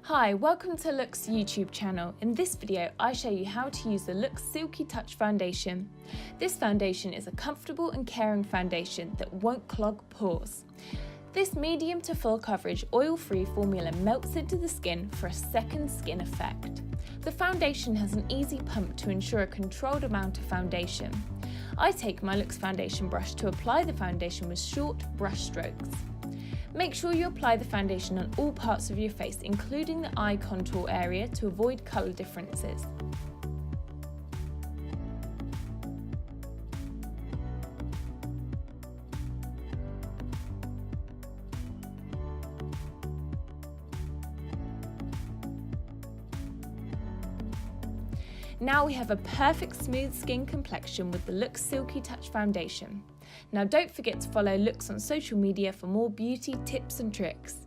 Hi, welcome to LOOkX YouTube channel. In this video, I show you how to use the LOOkX Silky Touch Foundation. This foundation is a comfortable and caring foundation that won't clog pores. This medium to full coverage oil-free formula melts into the skin for a second skin effect. The foundation has an easy pump to ensure a controlled amount of foundation. I take my LOOkX foundation brush to apply the foundation with short brush strokes. Make sure you apply the foundation on all parts of your face, including the eye contour area, to avoid colour differences. Now we have a perfect smooth skin complexion with the LOOkX Silky Touch Foundation. Now don't forget to follow LOOkX on social media for more beauty tips and tricks.